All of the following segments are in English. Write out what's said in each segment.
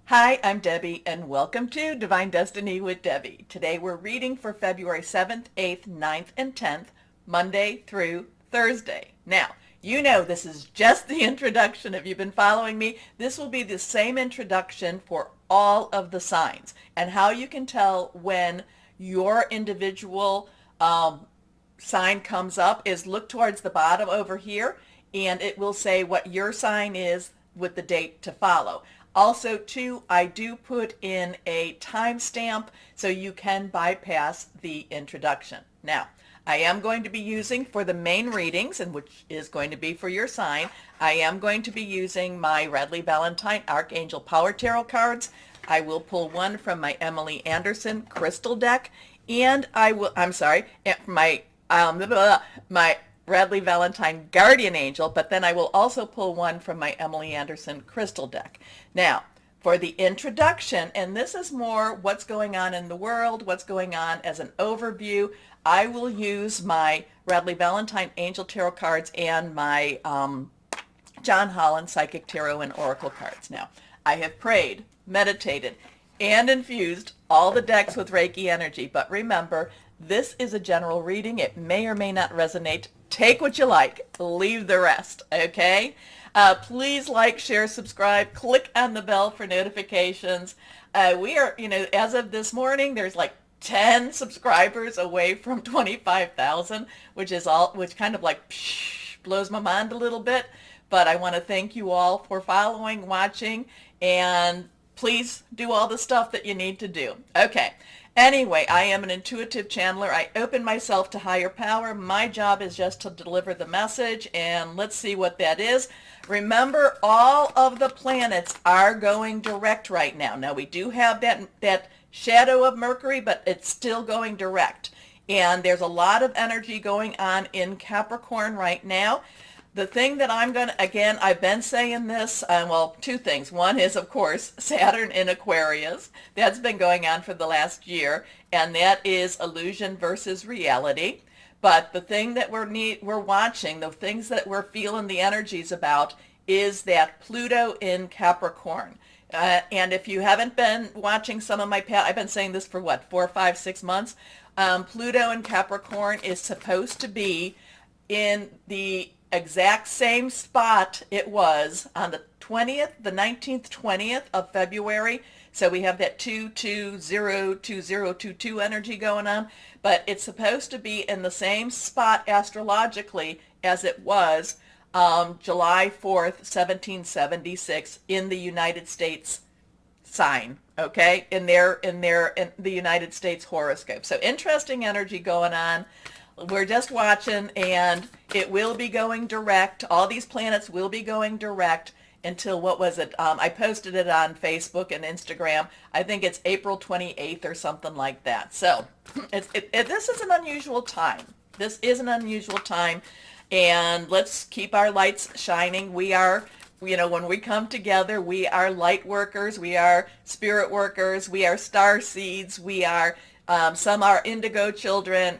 Hi, I'm Debbie, and welcome to Divine Destiny with Debbie. Today we're reading for February 7th, 8th, 9th, and 10th, Monday through Thursday. Now, you know this is just the introduction. If you've been following me, this will be the same introduction for all of the signs. And how you can tell when your individual sign comes up is look towards the bottom over here, and it will say what your sign is with the date to follow. Also, too, I do put in a timestamp so you can bypass the introduction. Now, I am going to be using for the main readings, and which is going to be for your sign, I am going to be using my Radleigh Valentine Archangel Power Tarot cards. I will pull one from my Emily Anderson Crystal deck, and my Radleigh Valentine Guardian Angel, but then I will also pull one from my Emily Anderson Crystal deck. Now, for the introduction, and this is more what's going on in the world, what's going on as an overview, I will use my Radleigh Valentine Angel Tarot cards and my John Holland Psychic Tarot and Oracle cards. Now, I have prayed, meditated, and infused all the decks with Reiki energy, but remember, this is a general reading. It may or may not resonate. Take what you like, leave the rest, okay? Please like, share, subscribe, click on the bell for notifications. We are, as of this morning, there's like 10 subscribers away from 25,000, which kind of like blows my mind a little bit. But I want to thank you all for following, watching, and please do all the stuff that you need to do. Okay. Anyway, I am an intuitive channeler. I open myself to higher power. My job is just to deliver the message, and let's see what that is. Remember, all of the planets are going direct right now. Now, we do have that shadow of Mercury, but it's still going direct. And there's a lot of energy going on in Capricorn right now. The thing that I'm going to, again, I've been saying this, well, two things. One is, of course, Saturn in Aquarius. That's been going on for the last year, and that is illusion versus reality. But the thing that we're watching, the things that we're feeling the energies about, is that Pluto in Capricorn. And if you haven't been watching some of my I've been saying this for what, 4, 5, 6 months? Pluto in Capricorn is supposed to be in the exact same spot it was on the 20th, the 19th, 20th of February. So we have that 2202022 energy going on, but it's supposed to be in the same spot astrologically as it was July 4th, 1776 in the United States sign, okay, in the United States horoscope. So interesting energy going on. We're just watching, and it will be going direct. All these planets will be going direct until, what was it? I posted it on Facebook and Instagram. I think it's April 28th or something like that. So this is an unusual time. This is an unusual time, and let's keep our lights shining. We are, when we come together, we are light workers. We are spirit workers. We are star seeds. We are some are indigo children.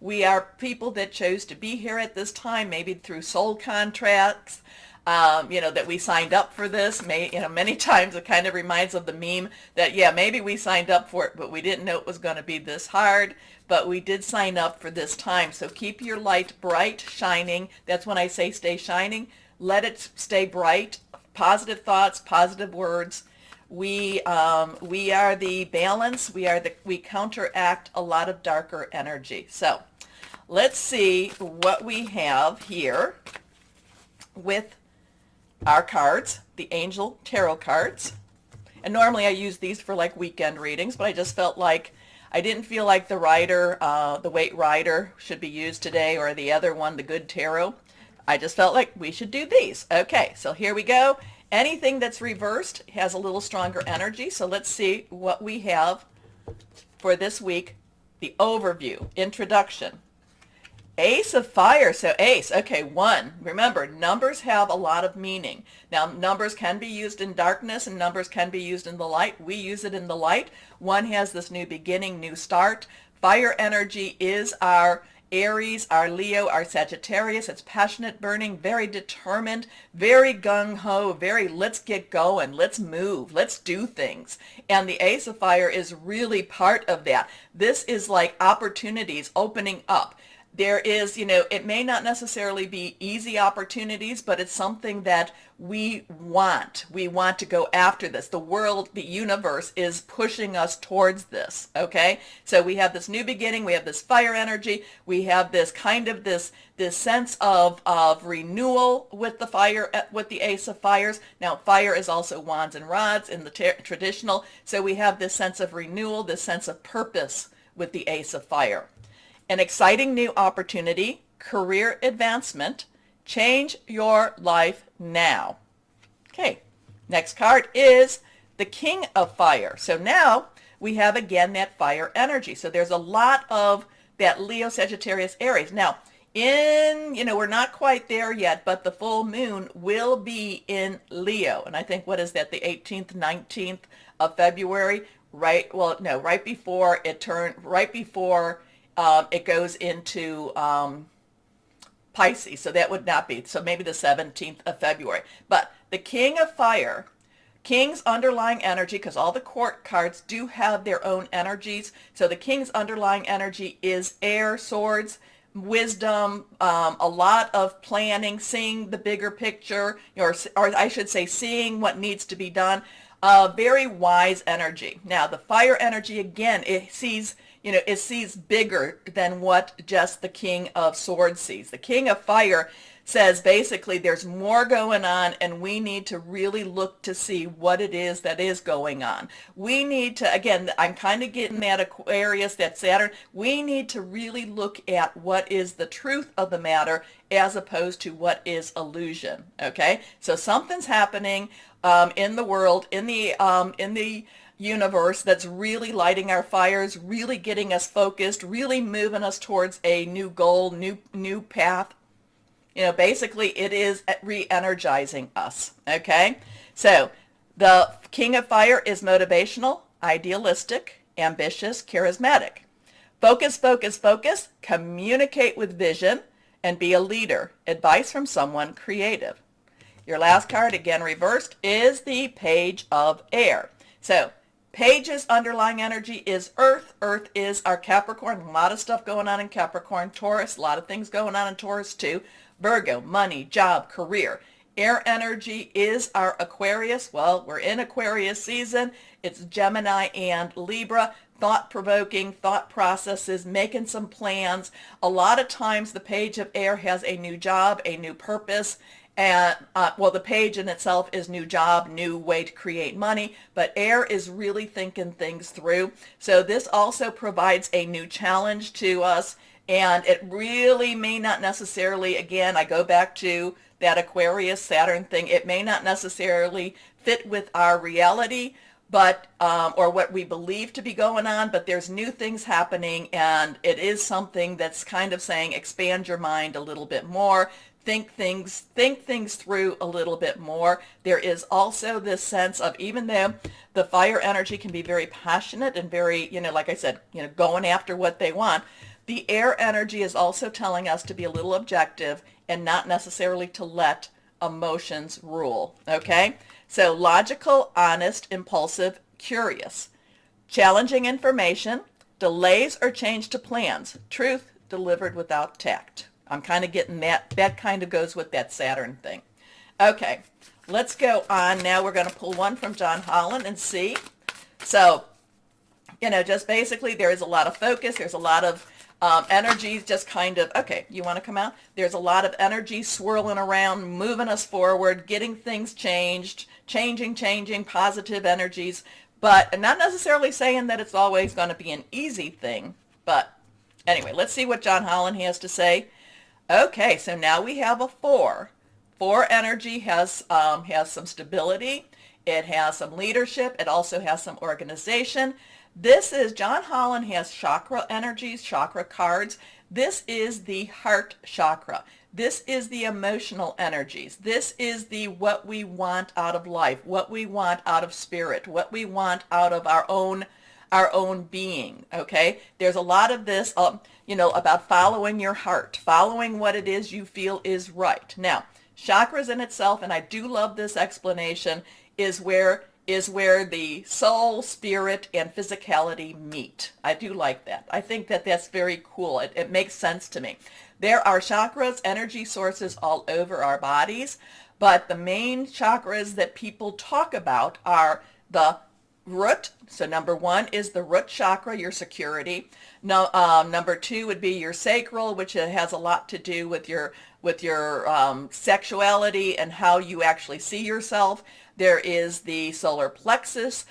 We are people that chose to be here at this time, maybe through soul contracts, that we signed up for this. Many times it kind of reminds of the meme that, yeah, maybe we signed up for it, but we didn't know it was going to be this hard. But we did sign up for this time. So keep your light bright, shining. That's when I say stay shining. Let it stay bright. Positive thoughts, positive words. We are the balance. We counteract a lot of darker energy. So let's see what we have here with our cards, the Angel Tarot cards. And normally I use these for like weekend readings, but I just felt like I didn't feel like the rider, the Weight Rider should be used today, or the other one, the Good Tarot. I just felt like we should do these. Okay, so here we go. Anything that's reversed has a little stronger energy. So let's see what we have for this week. The overview, introduction. Ace of Fire. So Ace, okay, 1. Remember, numbers have a lot of meaning. Now, numbers can be used in darkness and numbers can be used in the light. We use it in the light. 1 has this new beginning, new start. Fire energy is our Aries, our Leo, our Sagittarius. It's passionate, burning, very determined, very gung-ho, very let's get going, let's move, let's do things. And the Ace of Fire is really part of that. This is like opportunities opening up. There is, it may not necessarily be easy opportunities, but it's something that we want. We want to go after this. The world, the universe is pushing us towards this, okay? So we have this new beginning. We have this fire energy. We have this kind of this sense of renewal with the fire, with the Ace of Fires. Now, fire is also wands and rods in the traditional. So we have this sense of renewal, this sense of purpose with the Ace of Fire. An exciting new opportunity, career advancement, change your life now. Okay, next card is the King of Fire. So now we have again that fire energy. So there's a lot of that Leo, Sagittarius, Aries. Now, we're not quite there yet, but the full moon will be in Leo. And I think, what is that, the 18th, 19th of February? Right, well, no, right before it goes into Pisces, so that would not be, so maybe the 17th of February. But the King of Fire, King's underlying energy, because all the court cards do have their own energies, so the King's underlying energy is air, swords, wisdom, a lot of planning, seeing the bigger picture, or I should say seeing what needs to be done. Very wise energy. Now, the fire energy, again, it sees bigger than what just the King of Swords sees. The King of Fire says basically there's more going on, and we need to really look to see what it is that is going on. We need to, again, I'm kind of getting that Aquarius, that Saturn, we need to really look at what is the truth of the matter as opposed to what is illusion, okay? So something's happening in the world, in the universe, that's really lighting our fires, really getting us focused, really moving us towards a new goal, new path. Basically it is re-energizing us, okay? So the King of Fire is motivational, idealistic, ambitious, charismatic. Focus, focus, focus, communicate with vision, and be a leader. Advice from someone creative. Your last card, again reversed, is the Page of Air. So Page's underlying energy is Earth. Earth is our Capricorn. A lot of stuff going on in Capricorn. Taurus, a lot of things going on in Taurus too. Virgo, money, job, career. Air energy is our Aquarius. Well, we're in Aquarius season. It's Gemini and Libra. Thought-provoking, thought processes, making some plans. A lot of times the Page of Air has a new job, a new purpose. And the page in itself is new job, new way to create money, but air is really thinking things through. So this also provides a new challenge to us, and it really may not necessarily, again, I go back to that Aquarius Saturn thing, it may not necessarily fit with our reality, but or what we believe to be going on, but there's new things happening, and it is something that's kind of saying expand your mind a little bit more. Think things through a little bit more. There is also this sense of, even though the fire energy can be very passionate and very, like I said, going after what they want, the air energy is also telling us to be a little objective and not necessarily to let emotions rule, okay? So logical, honest, impulsive, curious. Challenging information, delays or change to plans, truth delivered without tact. I'm kind of getting that kind of goes with that Saturn thing. Okay, let's go on. Now we're going to pull one from John Holland and see. So, just basically there is a lot of focus. There's a lot of energies just kind of, okay, you want to come out? There's a lot of energy swirling around, moving us forward, getting things changed, changing, positive energies. But not necessarily saying that it's always going to be an easy thing. But anyway, let's see what John Holland has to say. Okay, so now we have a 4. 4 energy has some stability. It has some leadership. It also has some organization. This is, John Holland has chakra energies, chakra cards. This is the heart chakra. This is the emotional energies. This is the what we want out of life, what we want out of spirit, what we want out of our own our own being, okay? There's a lot of this, about following your heart, following what it is you feel is right. Now, chakras in itself, and I do love this explanation, is where the soul, spirit, and physicality meet. I do like that. I think that that's very cool. It makes sense to me. There are chakras, energy sources all over our bodies, but the main chakras that people talk about are the root. So number one is the root chakra, your security. No, number two would be your sacral, which has a lot to do with your sexuality and how you actually see yourself. There is the solar plexus,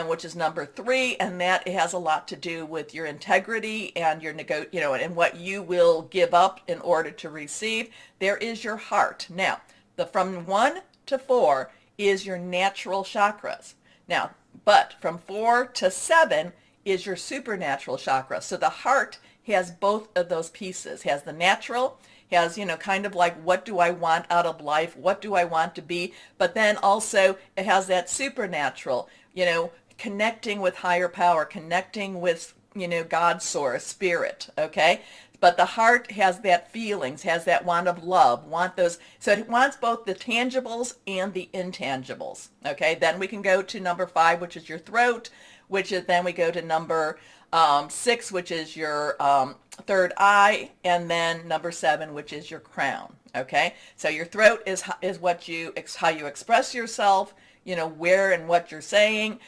which is number three, and that has a lot to do with your integrity and your and what you will give up in order to receive. There is your heart. Now, from 1 to 4 is your natural chakras. Now, but from 4 to 7 is your supernatural chakra. So the heart has both of those pieces. Has the natural, has, kind of like, what do I want out of life? What do I want to be? But then also it has that supernatural, connecting with higher power, connecting with, God's source, spirit, okay? But the heart has that feelings, has that want of love, so it wants both the tangibles and the intangibles, okay? Then we can go to number 5, which is your throat, then we go to number 6, which is your third eye, and then number 7, which is your crown, okay? So your throat is how you express yourself, where and what you're saying.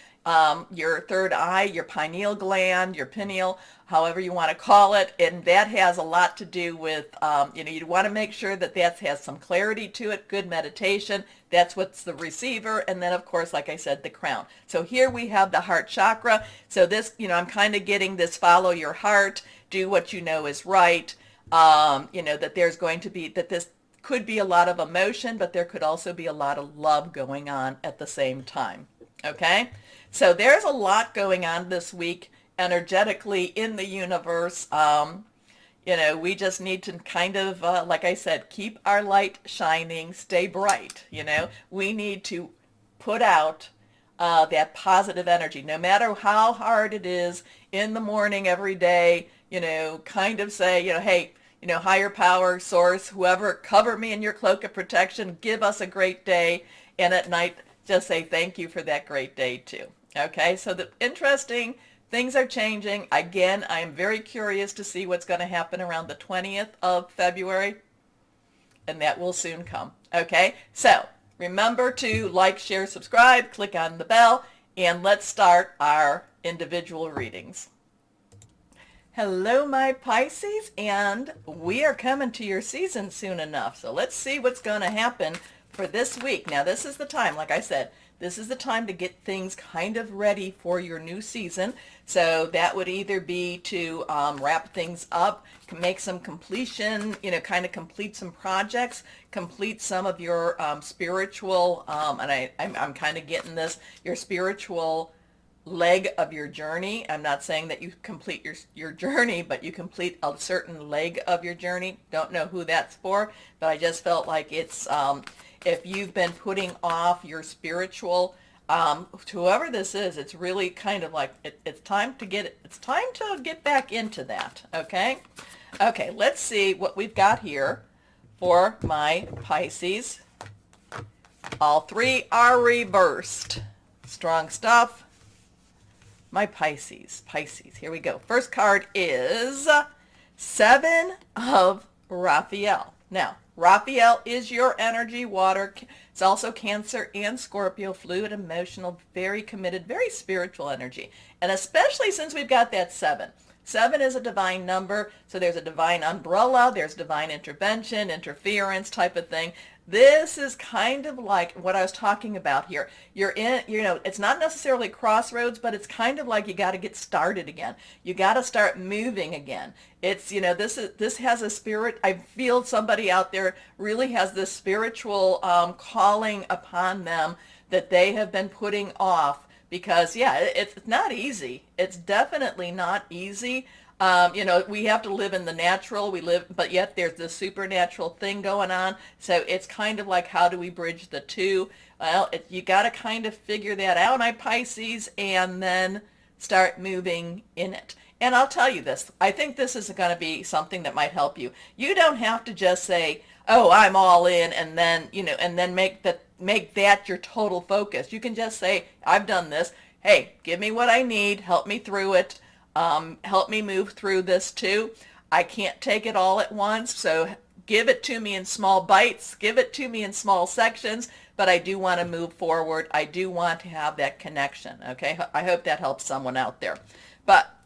Your third eye, your pineal gland, your pineal, however you want to call it, and that has a lot to do with, you want to make sure that has some clarity to it, good meditation. That's what's the receiver, and then of course, like I said, the crown. So here we have the heart chakra. So this, I'm kind of getting this follow your heart, do what you know is right, that there's going to be, that this could be a lot of emotion, but there could also be a lot of love going on at the same time, okay? So there's a lot going on this week energetically in the universe. We just need to kind of, like I said, keep our light shining, stay bright. We need to put out that positive energy, no matter how hard it is in the morning every day, kind of say, hey, higher power, source, whoever, cover me in your cloak of protection, give us a great day. And at night, just say thank you for that great day too. Okay, so the interesting things are changing. Again, I am very curious to see what's going to happen around the 20th of February, and that will soon come. Okay, so remember to like, share, subscribe, click on the bell, and let's start our individual readings. Hello, my Pisces, and we are coming to your season soon enough. So let's see what's going to happen for this week. Now, this is the time, like I said, this is the time to get things kind of ready for your new season. So that would either be to wrap things up, make some completion, kind of complete some projects, complete some of your spiritual, and I'm kind of getting this, your spiritual leg of your journey. I'm not saying that you complete your journey, but you complete a certain leg of your journey. Don't know who that's for, but I just felt like it's, if you've been putting off your spiritual, to whoever this is, it's really kind of like, it's time to get back into that, okay? Okay, let's see what we've got here for my Pisces. All three are reversed. Strong stuff. My Pisces, here we go. First card is 7 of Raphael. Now, Raphael is your energy, water. It's also Cancer and Scorpio, fluid, emotional, very committed, very spiritual energy. And especially since we've got that 7. 7 is a divine number, so there's a divine umbrella, there's divine intervention, interference type of thing. This is kind of like what I was talking about here. You're in, it's not necessarily crossroads, but it's kind of like you got to get started again. You got to start moving again. It's, this has a spirit. I feel somebody out there really has this spiritual calling upon them that they have been putting off because, yeah, it's not easy. It's definitely not easy. We have to live in the natural, but yet there's this supernatural thing going on. So it's kind of like, how do we bridge the two? Well, you got to kind of figure that out, my Pisces, and then start moving in it. And I'll tell you this, I think this is going to be something that might help you. You don't have to just say, oh, I'm all in, and then, and then make that your total focus. You can just say, I've done this. Hey, give me what I need. Help me through it. Help me move through this too. I can't take it all at once, so give it to me in small bites. Give it to me in small sections, but I do want to move forward. I do want to have that connection, okay? I hope that helps someone out there. But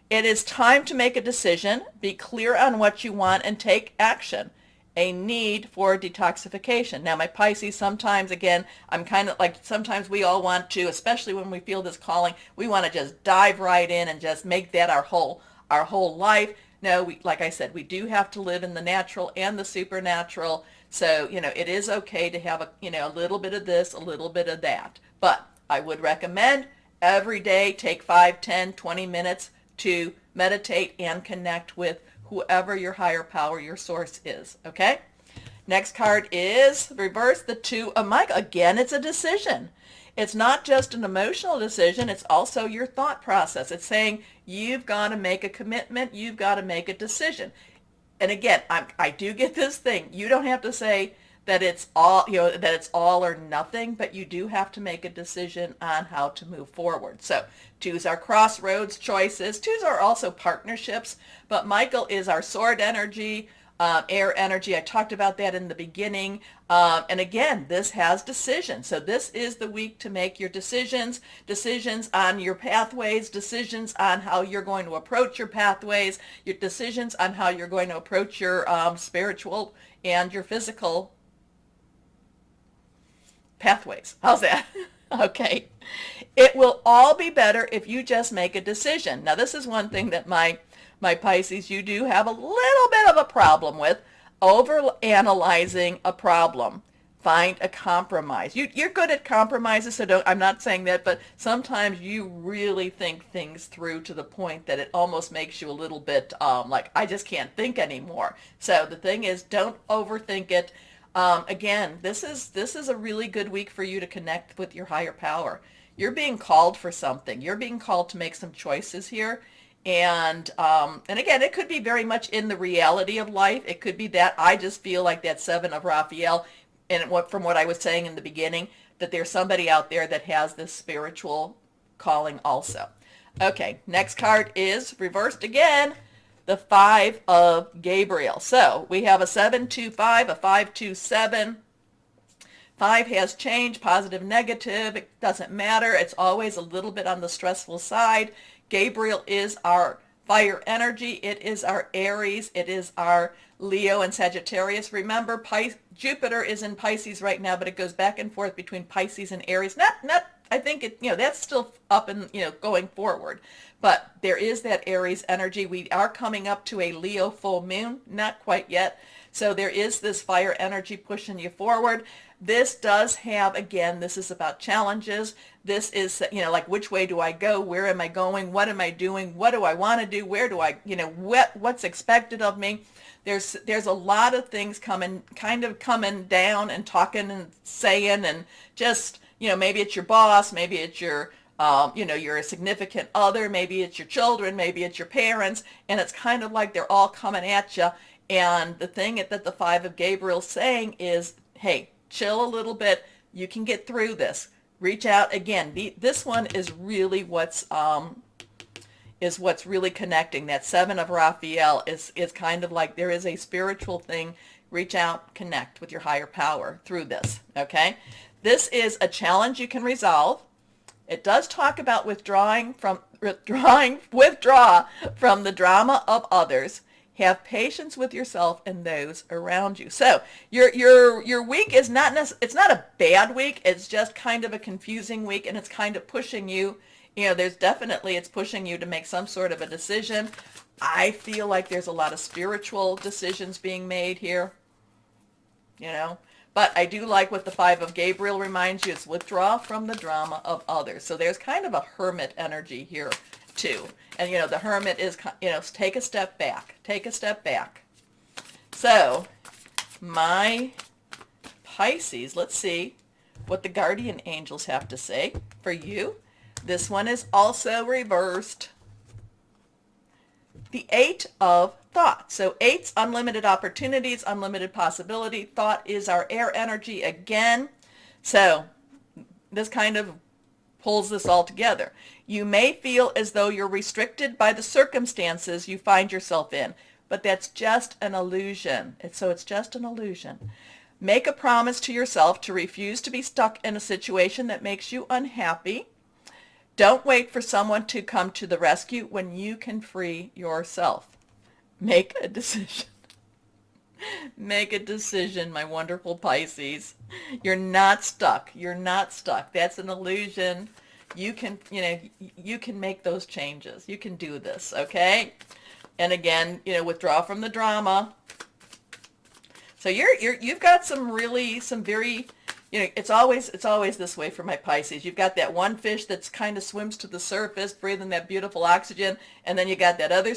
it is time to make a decision, be clear on what you want, and take action. A need for detoxification. Now, my Pisces, sometimes, again, I'm kind of like, sometimes we all want to, especially when we feel this calling, we want to just dive right in and just make that our whole life. No, like I said, we do have to live in the natural and the supernatural. So, it is okay to have a little bit of this, a little bit of that. But I would recommend every day take 5, 10, 20 minutes to meditate and connect with whoever your higher power, your source is, okay? Next card is reverse the Two of Michael. Again, it's a decision. It's not just an emotional decision, it's also your thought process. It's saying you've got to make a commitment, you've got to make a decision. And again, I do get this thing. You don't have to say that it's all, that it's all or nothing, but you do have to make a decision on how to move forward. So twos are crossroads choices. Twos are also partnerships, but Michael is our sword energy, air energy. I talked about that in the beginning. And again, this has decisions. So this is the week to make your decisions on your pathways, decisions on how you're going to approach your pathways, your decisions on how you're going to approach your spiritual and your physical pathways. How's that? Okay. It will all be better if you just make a decision. Now, this is one thing that my Pisces, you do have a little bit of a problem with, over-analyzing a problem. Find a compromise. You're good at compromises, so I'm not saying that, but sometimes you really think things through to the point that it almost makes you a little bit like, I just can't think anymore. So the thing is, don't overthink it. Again, this is a really good week for you to connect with your higher power. You're being called for something. You're being called to make some choices here. And again, it could be very much in the reality of life. It could be that I just feel like that Seven of Raphael, and from what I was saying in the beginning, that there's somebody out there that has this spiritual calling also. Okay, next card is reversed again. The Five of Gabriel. So we have a 7-2-5, a 5-2-7. 5 has change, positive, negative. It doesn't matter. It's always a little bit on the stressful side. Gabriel is our fire energy. It is our Aries. It is our Leo and Sagittarius. Remember, Jupiter is in Pisces right now, but it goes back and forth between Pisces and Aries. I think it, that's still up and, going forward. But there is that Aries energy. We are coming up to a Leo full moon, not quite yet. So there is this fire energy pushing you forward. This does have, again, this is about challenges. This is, like, which way do I go? Where am I going? What am I doing? What do I want to do? Where do I, what's expected of me? There's a lot of things coming down and talking and saying, and just, maybe it's your boss, maybe it's your, your significant other, maybe it's your children, maybe it's your parents, and it's kind of like they're all coming at you. And the thing that the Five of Gabriel's saying is, hey, chill a little bit. You can get through this. Reach out again. This one is really what's really connecting. That Seven of Raphael is kind of like there is a spiritual thing. Reach out, connect with your higher power through this. Okay, this is a challenge you can resolve. It does talk about withdraw from the drama of others. Have patience with yourself and those around you. So your week is it's not a bad week. It's just kind of a confusing week, and it's kind of pushing you. It's pushing you to make some sort of a decision. I feel like there's a lot of spiritual decisions being made here. But I do like what the Five of Gabriel reminds you. It's withdraw from the drama of others. So there's kind of a hermit energy here too. And, the hermit is, take a step back. Take a step back. So my Pisces, let's see what the guardian angels have to say for you. This one is also reversed. The Eight of Thought. So eight's unlimited opportunities, unlimited possibility. Thought is our air energy again. So this kind of pulls this all together. You may feel as though you're restricted by the circumstances you find yourself in, but that's just an illusion. It's just an illusion. Make a promise to yourself to refuse to be stuck in a situation that makes you unhappy. Don't wait for someone to come to the rescue when you can free yourself. Make a decision. Make a decision, my wonderful Pisces. You're not stuck. You're not stuck. That's an illusion. You can, you can make those changes. You can do this, okay? And again, withdraw from the drama. So you've got some very, it's always this way for my Pisces. You've got that one fish that's kind of swims to the surface, breathing that beautiful oxygen, and then you got that other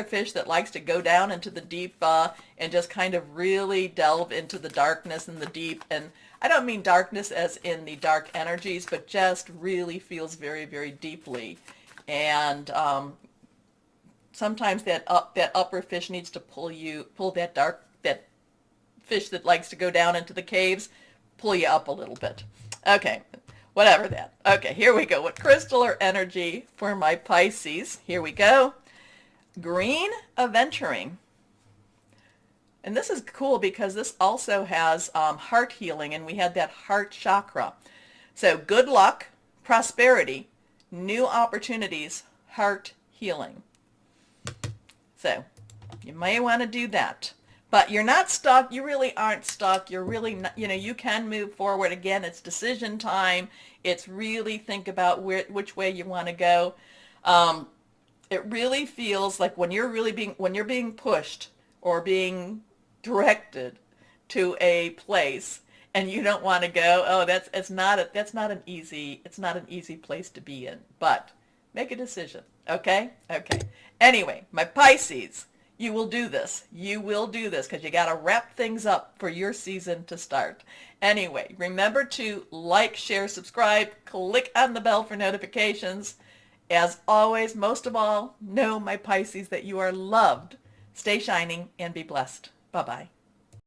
fish that likes to go down into the deep and just kind of really delve into the darkness and the deep. And I don't mean darkness as in the dark energies, but just really feels very, very deeply. And sometimes that upper fish needs to pull that fish that likes to go down into the caves, pull you up a little bit. Okay, whatever that. Okay, here we go. What crystal or energy for my Pisces? Here we go. Green Aventuring. And this is cool because this also has heart healing, and we had that heart chakra. So good luck, prosperity, new opportunities, heart healing. So you may want to do that. But you're not stuck. You really aren't stuck. You're really not, you can move forward. Again, it's decision time. It's really think about which way you want to go. It really feels like when you're being pushed or being directed to a place and you don't want to go, oh, that's not an easy place to be in. But make a decision. Okay? Okay. Anyway, my Pisces, you will do this. You will do this because you got to wrap things up for your season to start. Anyway, remember to like, share, subscribe, click on the bell for notifications. As always, most of all, know, my Pisces, that you are loved. Stay shining and be blessed. Bye-bye.